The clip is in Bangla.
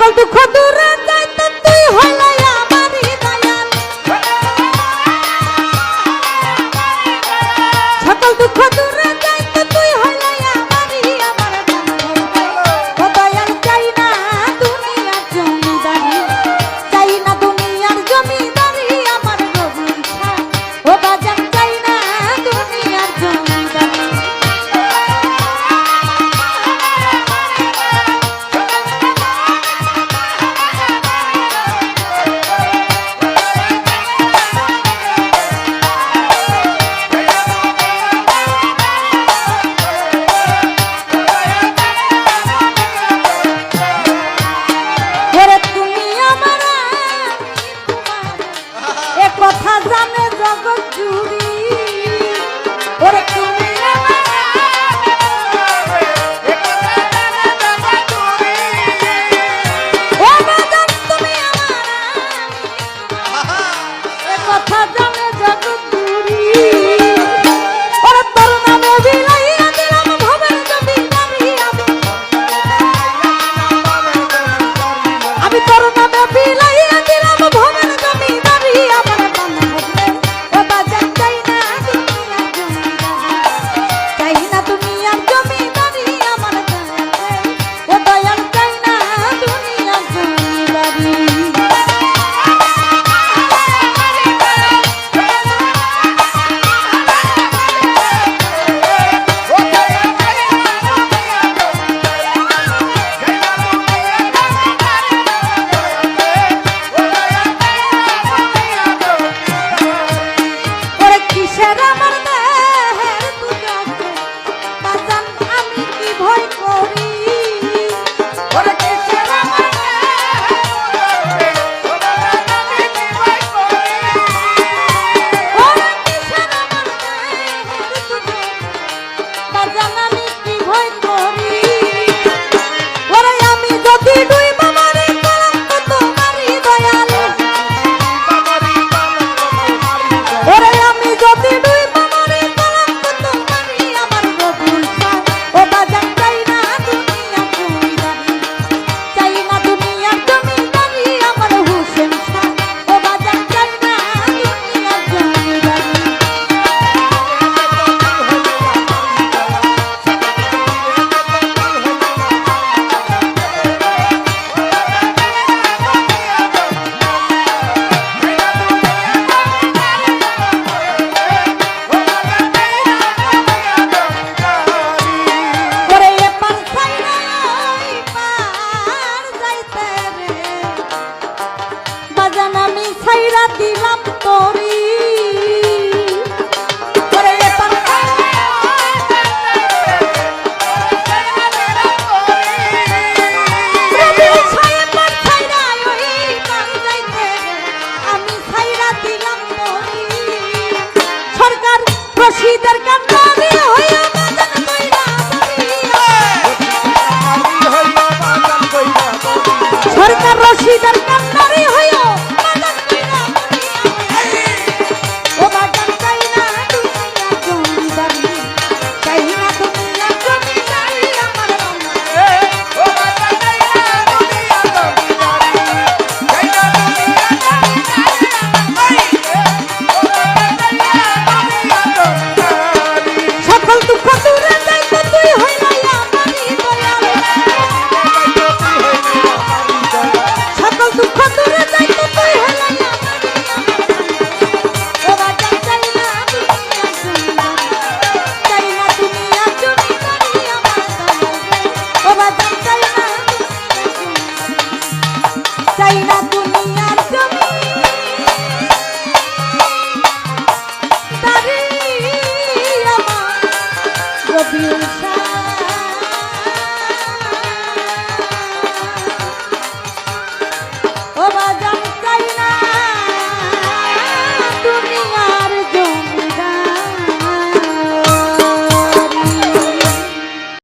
সকল দুঃখ দূরে যাইতে তুই হইলাই আমারই দয়াল সকল দুঃখ দূরে যাইতে তুই হইলাই আমারই আমার ও দয়াল চাই না দুনিয়ার জমিদারি চাই না দুনিয়ার জমিদারি আমার রবিশা ও বাজান চাই না দুনিয়ার জমিদারি কথা জানে জগৎ জুড়ি ওরে তুমি কথা জানে জগৎ জুড়ি ওরে তোর নামে বিলাইয়া দিলাম ভবের জমিদারি আমি তোর নামে বিলাইয়া দিলাম ভবের জমিদারি ছাইরা দিলাম তোরি আমি ছাইরা দিলাম তোরি সরকার রশিদের কান্নারি হইয়া সরকার রশিদের